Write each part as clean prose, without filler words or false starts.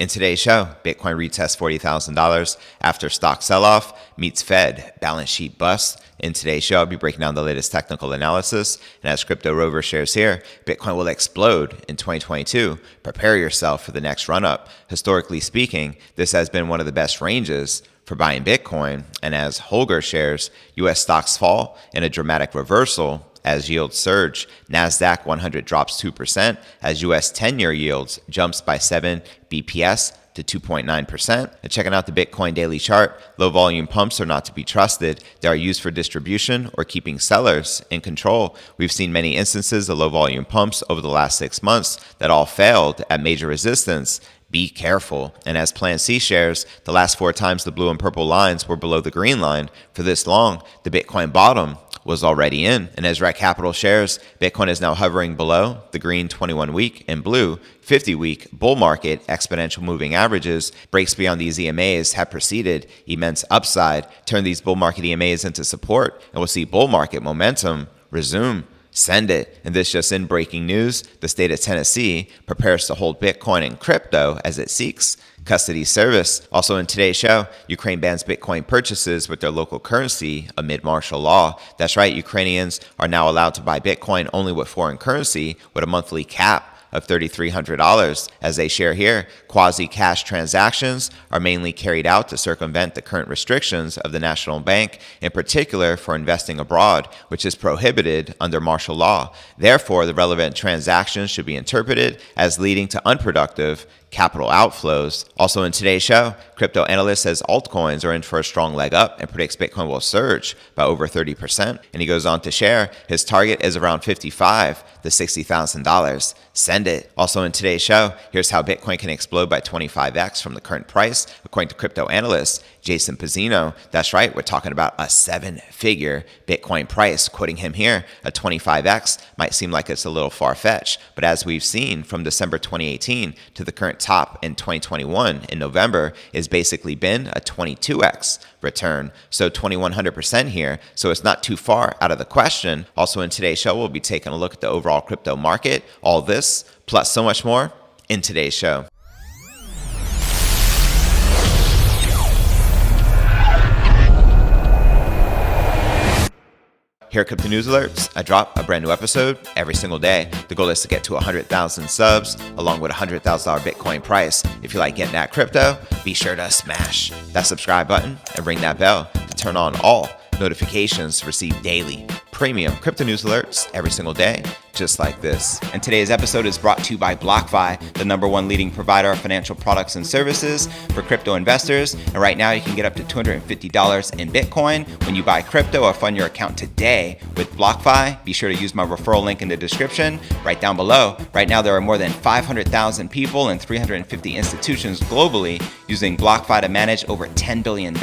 In today's show, Bitcoin retests $40,000 after stock sell-off meets Fed balance sheet bust. In today's show, I'll be breaking down the latest technical analysis. And as Crypto Rover shares here, Bitcoin will explode in 2022. Prepare yourself for the next run-up. Historically speaking, this has been one of the best ranges for buying Bitcoin. And as Holger shares, U.S. stocks fall in a dramatic reversal as yields surge. NASDAQ 100 drops 2% as U.S. 10-year yields jumps by 7 BPS to 2.9%. And checking out the Bitcoin daily chart, low volume pumps are not to be trusted. They are used for distribution or keeping sellers in control. We've seen many instances of low volume pumps over the last 6 months that all failed at major resistance. Be careful. And as Plan C shares, the last 4 times the blue and purple lines were below the green line for this long, the Bitcoin bottom was already in. And as Rec Capital shares, Bitcoin is now hovering below the green 21-week and blue 50-week bull market exponential moving averages. Breaks beyond these EMAs have preceded immense upside. Turn these bull market EMAs into support, and we'll see bull market momentum resume. Send it. And this just in breaking news, the state of Tennessee prepares to hold Bitcoin and crypto as it seeks custody service. Also in today's show, Ukraine bans Bitcoin purchases with their local currency amid martial law. That's right, Ukrainians are now allowed to buy Bitcoin only with foreign currency with a monthly cap of $3,300. As they share here, quasi-cash transactions are mainly carried out to circumvent the current restrictions of the national bank, in particular for investing abroad, which is prohibited under martial law. Therefore, the relevant transactions should be interpreted as leading to unproductive capital outflows. Also in today's show, crypto analyst says altcoins are in for a strong leg up and predicts Bitcoin will surge by over 30%. And he goes on to share his target is around $55,000 to $60,000. Send it. Also in today's show, here's how Bitcoin can explode by 25x from the current price, according to crypto analyst Jason Pizzino. That's right, we're talking about a 7-figure Bitcoin price. Quoting him here, a 25x might seem like it's a little far-fetched, but as we've seen from December 2018 to the current top in 2021 in November, is basically been a 22x return. So 2100% here. So it's not too far out of the question. Also in today's show, we'll be taking a look at the overall crypto market. All this plus so much more in today's show. Here at Crypto News Alerts, I drop a brand new episode every single day. The goal is to get to 100,000 subs along with a $100,000 Bitcoin price. If you like getting that crypto, be sure to smash that subscribe button and ring that bell to turn on all notifications to receive daily premium crypto news alerts every single day, just like this. And today's episode is brought to you by BlockFi, the #1 leading provider of financial products and services for crypto investors. And right now you can get up to $250 in Bitcoin when you buy crypto or fund your account today with BlockFi. Be sure to use my referral link in the description right down below. Right now there are more than 500,000 people and 350 institutions globally using BlockFi to manage over $10 billion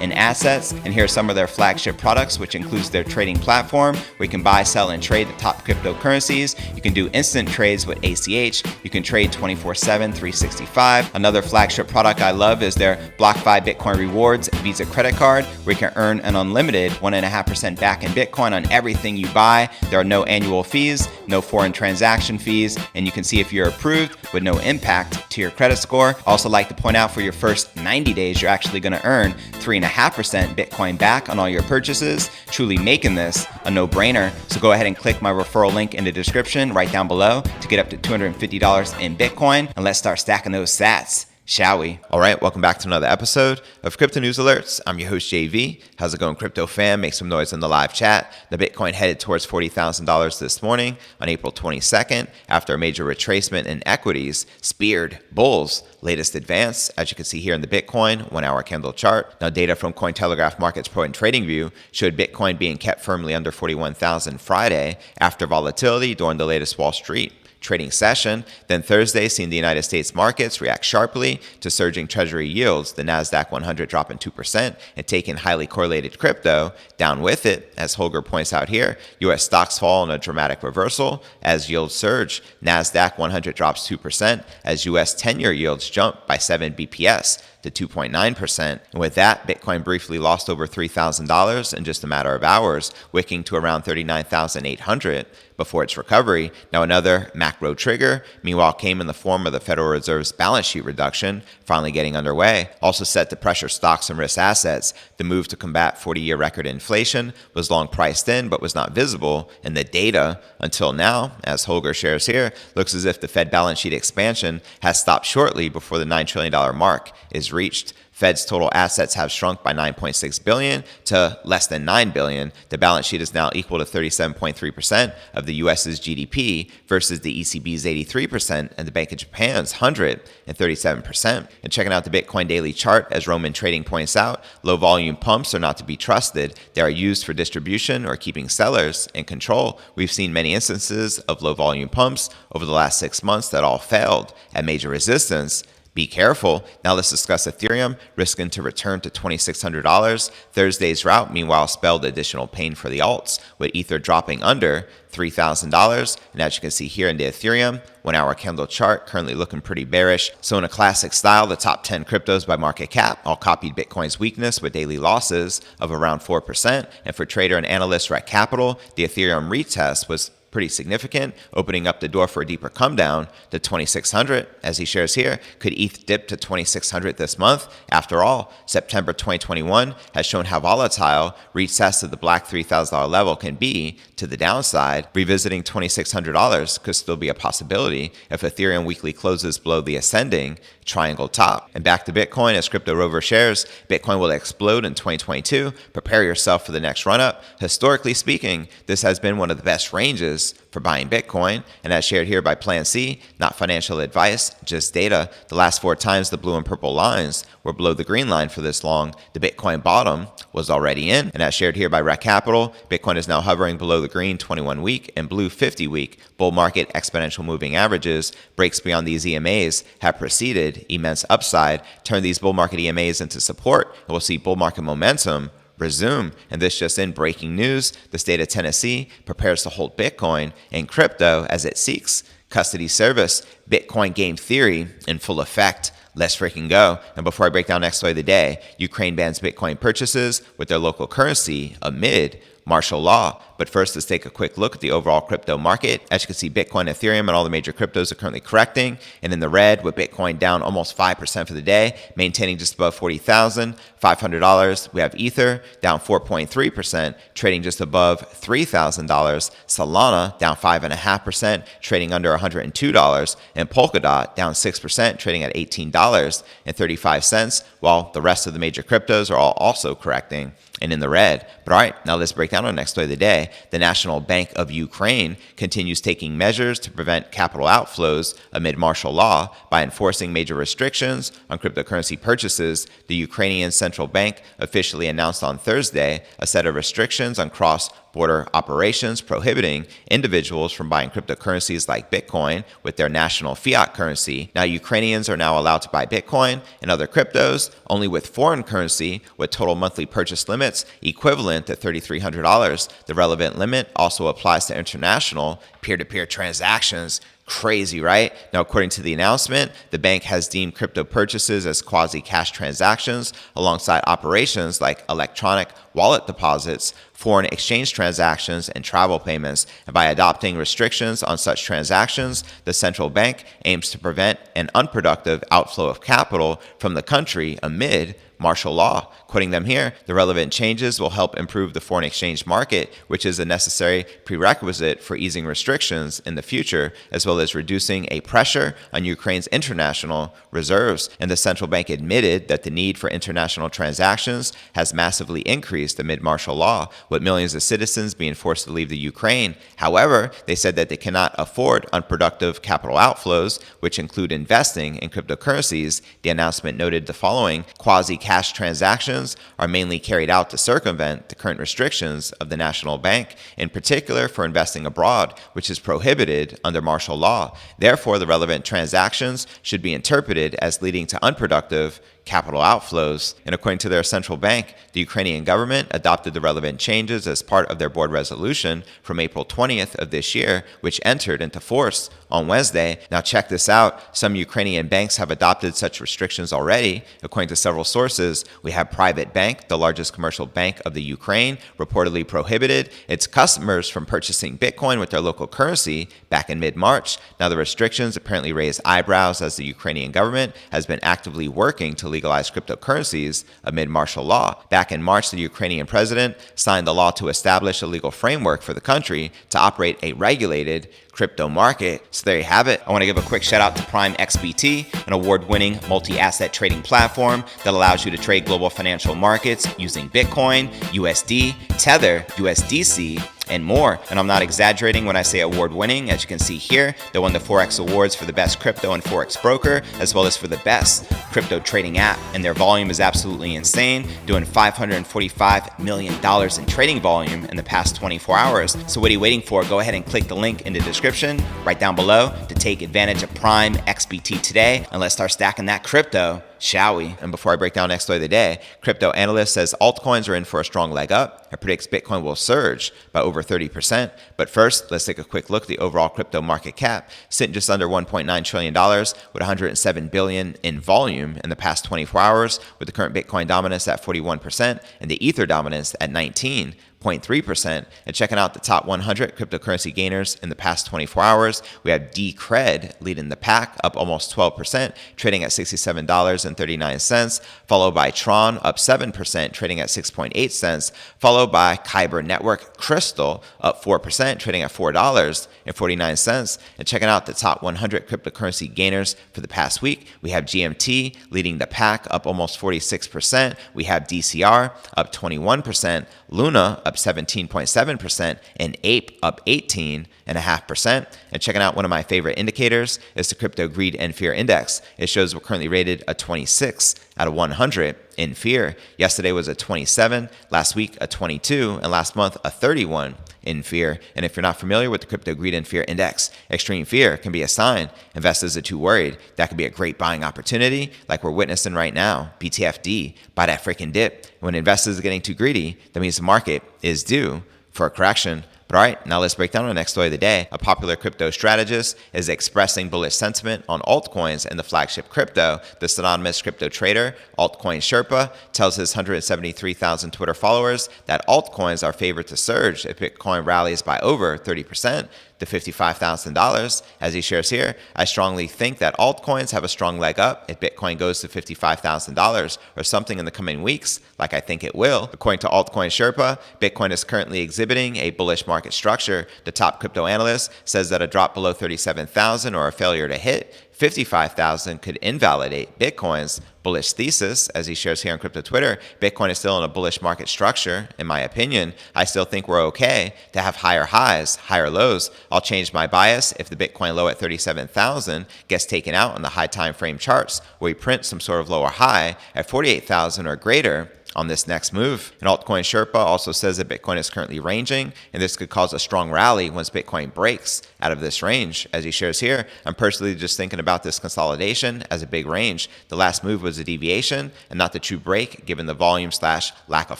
in assets. And here are some of their flagship products, which includes their trading platform where you can buy, sell, and trade the top cryptocurrencies. You can do instant trades with ACH. You can trade 24/7, 365. Another flagship product I love is their BlockFi Bitcoin Rewards Visa credit card, where you can earn an unlimited 1.5% back in Bitcoin on everything you buy. There are no annual fees, no foreign transaction fees, and you can see if you're approved with no impact to your credit score. Also like to point out, for your first 90 days, you're actually going to earn 3.5% Bitcoin back on all your purchases, truly making this a no-brainer. So go ahead and click my referral link in the description right down below to get up to $250 in Bitcoin, and let's start stacking those sats, shall we? All right, welcome back to another episode of Crypto News Alerts. I'm your host, JV. How's it going, crypto fam? Make some noise in the live chat. The Bitcoin headed towards $40,000 this morning on April 22nd after a major retracement in equities speared bulls' latest advance, as you can see here in the Bitcoin 1-hour candle chart. Now, data from Cointelegraph Markets Pro and TradingView showed Bitcoin being kept firmly under 41,000 Friday after volatility during the latest Wall Street trading session. Then Thursday, seeing the United States markets react sharply to surging treasury yields, the NASDAQ 100 dropping 2% and taking highly correlated crypto down with it. As Holger points out here, U.S. stocks fall in a dramatic reversal as yields surge. NASDAQ 100 drops 2% as U.S. 10-year yields jump by 7 BPS to 2.9%. And with that, Bitcoin briefly lost over $3,000 in just a matter of hours, wicking to around 39,800 before its recovery. Now another macro trigger, meanwhile, came in the form of the Federal Reserve's balance sheet reduction, finally getting underway, also set to pressure stocks and risk assets. The move to combat 40-year record inflation was long priced in, but was not visible in the data until now. As Holger shares here, looks as if the Fed balance sheet expansion has stopped shortly before the $9 trillion mark is reached. Fed's total assets have shrunk by $9.6 billion to less than $9 billion. The balance sheet is now equal to 37.3% of the U.S.'s GDP versus the ECB's 83% and the Bank of Japan's 137%. And checking out the Bitcoin daily chart, as Roman Trading points out, low volume pumps are not to be trusted. They are used for distribution or keeping sellers in control. We've seen many instances of low volume pumps over the last 6 months that all failed at major resistance. Be careful. Now let's discuss Ethereum, risking to return to $2,600. Thursday's rout, meanwhile, spelled additional pain for the alts, with Ether dropping under $3,000. And as you can see here in the Ethereum 1-hour candle chart, currently looking pretty bearish. So in a classic style, the top 10 cryptos by market cap all copied Bitcoin's weakness with daily losses of around 4%. And for trader and analyst Rec Capital, the Ethereum retest was pretty significant, opening up the door for a deeper come down to 2,600. As he shares here, could ETH dip to 2,600 this month? After all, September 2021 has shown how volatile retest of the black $3,000 level can be to the downside. Revisiting $2,600 could still be a possibility if Ethereum weekly closes below the ascending triangle top. And back to Bitcoin, as Crypto Rover shares, Bitcoin will explode in 2022. Prepare yourself for the next run up. Historically speaking, this has been one of the best ranges for buying Bitcoin, and as shared here by Plan C, not financial advice, just data. The last 4 times the blue and purple lines were below the green line for this long, the Bitcoin bottom was already in. And as shared here by Rec Capital, Bitcoin is now hovering below the green 21-week and blue 50-week bull market exponential moving averages. Breaks beyond these EMAs have preceded immense upside. Turn these bull market EMAs into support, and we'll see bull market momentum resume. And this just in, breaking news, the state of Tennessee prepares to hold Bitcoin and crypto as it seeks custody service. Bitcoin game theory in full effect. Let's freaking go. And before I break down next story of the day, Ukraine bans Bitcoin purchases with their local currency amid martial law. But first, let's take a quick look at the overall crypto market. As you can see, Bitcoin, Ethereum, and all the major cryptos are currently correcting. And in the red, with Bitcoin down almost 5% for the day, maintaining just above $40,500. We have Ether down 4.3%, trading just above $3,000. Solana down 5.5%, trading under $102. And Polkadot down 6%, trading at $18.35, while the rest of the major cryptos are all also correcting and in the red. But all right, now let's break down our next story of the day. The National Bank of Ukraine continues taking measures to prevent capital outflows amid martial law by enforcing major restrictions on cryptocurrency purchases. The Ukrainian central bank officially announced on Thursday a set of restrictions on cross-border operations prohibiting individuals from buying cryptocurrencies like Bitcoin with their national fiat currency. Now, Ukrainians are now allowed to buy Bitcoin and other cryptos only with foreign currency, with total monthly purchase limits equivalent to $3,300. The relevant limit also applies to international peer-to-peer transactions. Crazy, right? Now, according to the announcement, the bank has deemed crypto purchases as quasi-cash transactions alongside operations like electronic wallet deposits, foreign exchange transactions, and travel payments. And by adopting restrictions on such transactions, the central bank aims to prevent an unproductive outflow of capital from the country amid martial law. Quoting them here, the relevant changes will help improve the foreign exchange market, which is a necessary prerequisite for easing restrictions in the future, as well as reducing a pressure on Ukraine's international reserves. And the central bank admitted that the need for international transactions has massively increased amid martial law, with millions of citizens being forced to leave the Ukraine. However, they said that they cannot afford unproductive capital outflows, which include investing in cryptocurrencies. The announcement noted the following: quasi-cash transactions are mainly carried out to circumvent the current restrictions of the national bank, in particular for investing abroad, which is prohibited under martial law. Therefore, the relevant transactions should be interpreted as leading to unproductive capital outflows. And according to their central bank, the Ukrainian government adopted the relevant changes as part of their board resolution from April 20th of this year, which entered into force on Wednesday. Now check this out. Some Ukrainian banks have adopted such restrictions already. According to several sources, we have Private Bank, the largest commercial bank of the Ukraine, reportedly prohibited its customers from purchasing Bitcoin with their local currency back in mid-March. Now the restrictions apparently raise eyebrows as the Ukrainian government has been actively working to legalize cryptocurrencies amid martial law. Back in March, the Ukrainian president signed the law to establish a legal framework for the country to operate a regulated crypto market. So there you have it. I want to give a quick shout out to Prime XBT, an award-winning multi-asset trading platform that allows you to trade global financial markets using Bitcoin, USD, Tether, USDC, and more. And I'm not exaggerating when I say award-winning. As you can see here, they won the Forex Awards for the best crypto and Forex broker, as well as for the best crypto trading app. And their volume is absolutely insane, doing $545 million in trading volume in the past 24 hours. So what are you waiting for? Go ahead and click the link in the description right down below to take advantage of Prime XBT today, and let's start stacking that crypto, shall we? And before I break down next story of the day, Crypto Analyst says altcoins are in for a strong leg up and predicts Bitcoin will surge by over 30%. But first, let's take a quick look at the overall crypto market cap, sitting just under $1.9 trillion with $107 billion in volume in the past 24 hours, with the current Bitcoin dominance at 41% and the Ether dominance at 19.3%. And checking out the top 100 cryptocurrency gainers in the past 24 hours, we have Decred leading the pack, up almost 12%, trading at $67.39, followed by Tron, up 7%, trading at 6.8 cents, followed by Kyber Network Crystal, up 4%, trading at $4.49. And checking out the top 100 cryptocurrency gainers for the past week, we have GMT leading the pack, up almost 46%. We have DCR, up 21%, Luna, up 17.7%, and Ape up 18.5%. And checking out one of my favorite indicators is the Crypto Greed and Fear Index. It shows we're currently rated a 26 out of 100 in fear. Yesterday was a 27, last week a 22, and last month a 31 in fear. And if you're not familiar with the Crypto Greed and Fear Index, extreme fear can be a sign investors are too worried. That could be a great buying opportunity like we're witnessing right now. BTFD, buy that freaking dip. When investors are getting too greedy, that means the market is due for a correction. But all right, now let's break down our next story of the day. A popular crypto strategist is expressing bullish sentiment on altcoins and the flagship crypto. This anonymous crypto trader, Altcoin Sherpa, tells his 173,000 Twitter followers that altcoins are favored to surge if Bitcoin rallies by over 30% to $55,000. As he shares here, I strongly think that altcoins have a strong leg up if Bitcoin goes to $55,000 or something in the coming weeks, like I think it will. According to Altcoin Sherpa, Bitcoin is currently exhibiting a bullish market structure. The top crypto analyst says that a drop below 37,000 or a failure to hit 55,000 could invalidate Bitcoin's bullish thesis. As he shares here on Crypto Twitter, Bitcoin is still in a bullish market structure. In my opinion, I still think we're okay to have higher highs, higher lows. I'll change my bias if the Bitcoin low at 37,000 gets taken out on the high time frame charts, where we print some sort of lower high at 48,000 or greater on this next move. And Altcoin Sherpa also says that Bitcoin is currently ranging, and this could cause a strong rally once Bitcoin breaks out of this range. As he shares here, I'm personally just thinking about this consolidation as a big range. The last move was a deviation and not the true break given the volume / lack of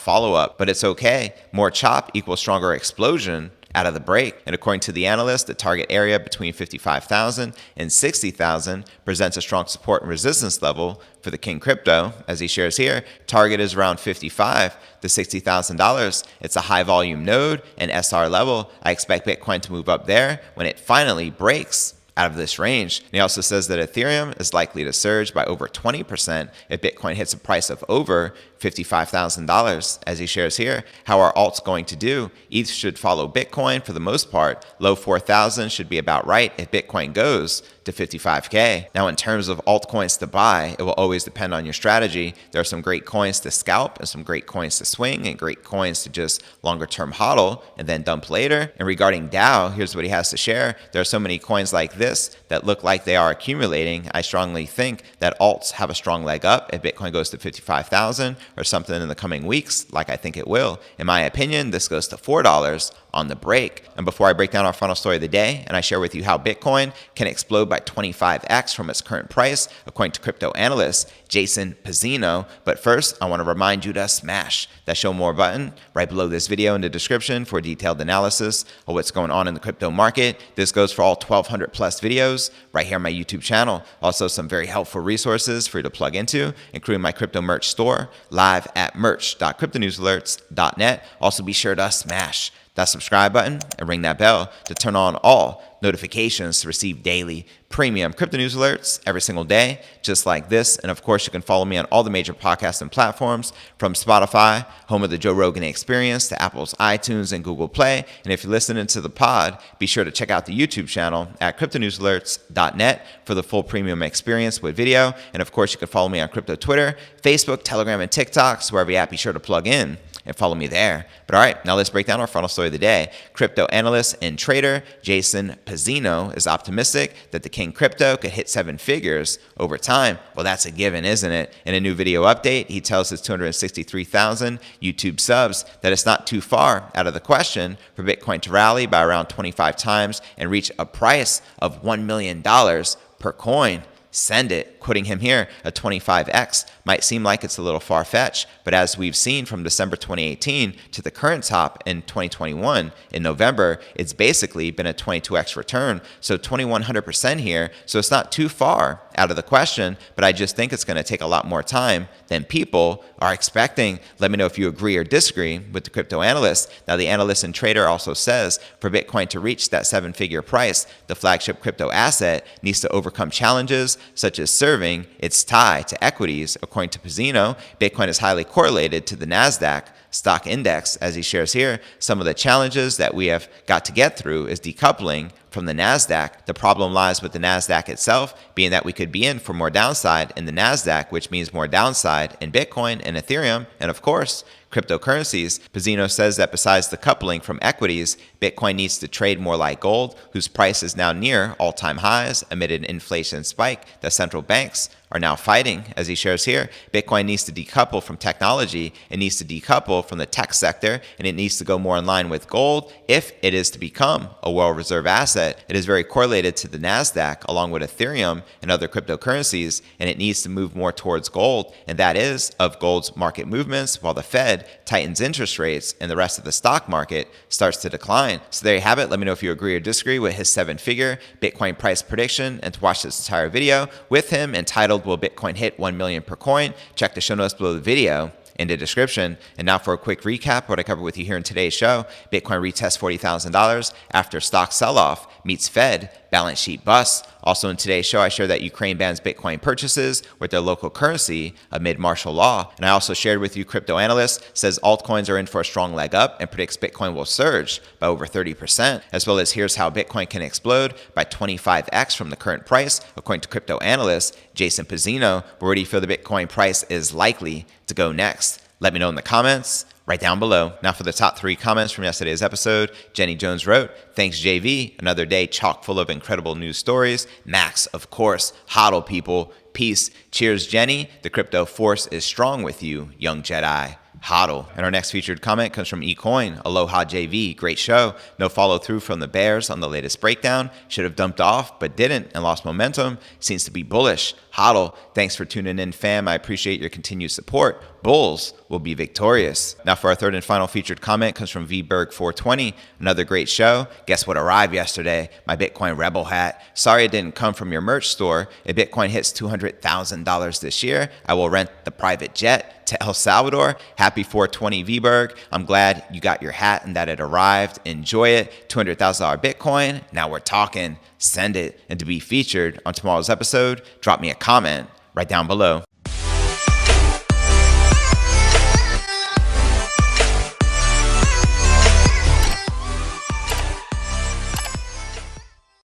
follow-up. But it's okay. More chop equals stronger explosion out of the break. And according to the analyst, the target area between 55,000 and 60,000 presents a strong support and resistance level for the King Crypto. As he shares here, target is around $55,000 to $60,000. It's a high volume node and SR level. I expect Bitcoin to move up there when it finally breaks out of this range. And he also says that Ethereum is likely to surge by over 20% if Bitcoin hits a price of over $55,000. As he shares here, how are alts going to do? ETH should follow Bitcoin for the most part. Low 4,000 should be about right if Bitcoin goes to 55K. Now, in terms of altcoins to buy, it will always depend on your strategy. There are some great coins to scalp and some great coins to swing and great coins to just longer term hodl and then dump later. And regarding DAO, here's what he has to share. There are so many coins like this that look like they are accumulating. I strongly think that alts have a strong leg up if Bitcoin goes to 55,000 or something in the coming weeks, like I think it will. In my opinion, this goes to $4 on the break. And before I break down our final story of the day and I share with you how Bitcoin can explode by 25x from its current price, according to crypto analyst Jason Pizzino. But first, I want to remind you to smash that show more button right below this video in the description for a detailed analysis of what's going on in the crypto market. This goes for all 1,200 plus videos right here on my YouTube channel. Also, some very helpful resources for you to plug into, including my crypto merch store live at merch.cryptonewsalerts.net. Also, be sure to smash that subscribe button and ring that bell to turn on all notifications to receive daily premium crypto news alerts every single day, just like this. And of course, you can follow me on all the major podcasts and platforms, from Spotify, home of the Joe Rogan Experience, to Apple's iTunes and Google Play. And if you're listening to the pod, be sure to check out the YouTube channel at cryptonewsalerts.net for the full premium experience with video. And of course, you can follow me on crypto Twitter, Facebook, Telegram, and TikTok. So wherever you're at, be sure to plug in and follow me there. But all right, now let's break down our final story of the day. Crypto analyst and trader Jason Pizzino is optimistic that the King Crypto could hit 7 figures over time. Well, that's a given, isn't it? In a new video update, he tells his 263,000 YouTube subs that it's not too far out of the question for Bitcoin to rally by around 25 times and reach a price of $1 million per coin. Send it. Quoting him here, a 25x might seem like it's a little far-fetched, but as we've seen from December 2018 to the current top in 2021 in November, it's basically been a 22x return. So 2100% here. So it's not too far out of the question, but I just think it's going to take a lot more time than people are expecting. Let me know if you agree or disagree with the crypto analyst. Now, the analyst and trader also says for Bitcoin to reach that 7-figure price, the flagship crypto asset needs to overcome challenges such as serving its tie to equities. According to Pizzino, Bitcoin is highly correlated to the NASDAQ stock index. As he shares here, some of the challenges that we have got to get through is decoupling from the NASDAQ. The problem lies with the NASDAQ itself, being that we could be in for more downside in the NASDAQ, which means more downside in Bitcoin and Ethereum, and of course, cryptocurrencies. Pizzino says that besides the coupling from equities, Bitcoin needs to trade more like gold, whose price is now near all-time highs amid an inflation spike that central banks are now fighting. As he shares here, Bitcoin needs to decouple from technology, it needs to decouple from the tech sector, and it needs to go more in line with gold if it is to become a world reserve asset. It is very correlated to the NASDAQ along with Ethereum and other cryptocurrencies, and it needs to move more towards gold, and that is of gold's market movements while the Fed tightens interest rates and the rest of the stock market starts to decline. So there you have it. Let me know if you agree or disagree with his 7-figure Bitcoin price prediction, and to watch this entire video with him entitled "Will Bitcoin Hit 1 Million per Coin?" check the show notes below the video in the description. And now for a quick recap, what I covered with you here in today's show. Bitcoin retests $40,000 after stock sell-off meets Fed balance sheet bust. Also in today's show, I shared that Ukraine bans Bitcoin purchases with their local currency amid martial law. And I also shared with you crypto analyst says altcoins are in for a strong leg up and predicts Bitcoin will surge by over 30%, as well as here's how Bitcoin can explode by 25x from the current price, according to crypto analyst Jason Pizzino. Where do you feel the Bitcoin price is likely to go next? Let me know in the comments right down below. Now for the top 3 comments from yesterday's episode. Jenny Jones wrote, "Thanks JV, another day chock full of incredible news stories." Max, of course, hodl people, peace. Cheers Jenny, the crypto force is strong with you, young Jedi. Hodl. And our next featured comment comes from eCoin. Aloha JV, great show. No follow through from the bears on the latest breakdown. Should have dumped off, but didn't and lost momentum. Seems to be bullish. Hodl, thanks for tuning in, fam. I appreciate your continued support. Bulls will be victorious. Now for our third and final featured comment comes from VBerg420. Another great show. Guess what arrived yesterday? My Bitcoin Rebel hat. Sorry it didn't come from your merch store. If Bitcoin hits $200,000 this year, I will rent the private jet to El Salvador. Happy 420 VBerg. I'm glad you got your hat and that it arrived. Enjoy it. $200,000 Bitcoin. Now we're talking. Send it. And to be featured on tomorrow's episode, drop me a comment right down below.